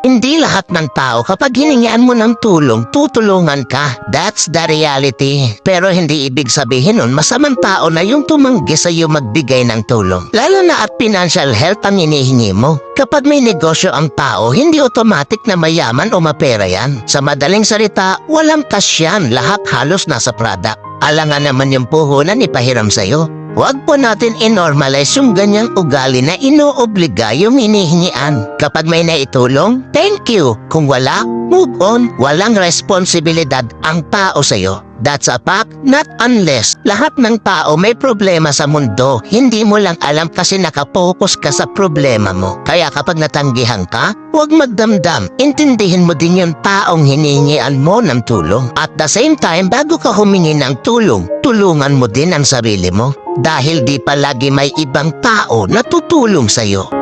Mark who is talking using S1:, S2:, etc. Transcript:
S1: Hindi lahat ng tao kapag hiningian mo ng tulong, tutulungan ka. That's the reality. Pero hindi ibig sabihin nun masamang tao na yung tumanggi sa iyo magbigay ng tulong. Lalo na at financial help ang hinihingi mo. Kapag may negosyo ang tao, hindi automatic na mayaman o mapera yan. Sa madaling salita, walang cash yan. Lahat halos nasa product. Alangan naman yung puhunan ipahiram sa'yo. Huwag po natin i-normalize yung ganyang ugali na inoobliga yung hinihingian. Kapag may naitulong, thank you. Kung wala, move on. Walang responsibilidad ang tao sa'yo. That's a fact, not unless lahat ng tao may problema sa mundo. Hindi mo lang alam kasi nakapokus ka sa problema mo. Kaya kapag natanggihan ka, huwag magdamdam. Intindihin mo din yung taong hinihingian mo ng tulong. At the same time, bago ka humingi ng tulong, tulungan mo din ang sarili mo. Dahil di palagi may ibang tao na tutulong sa'yo.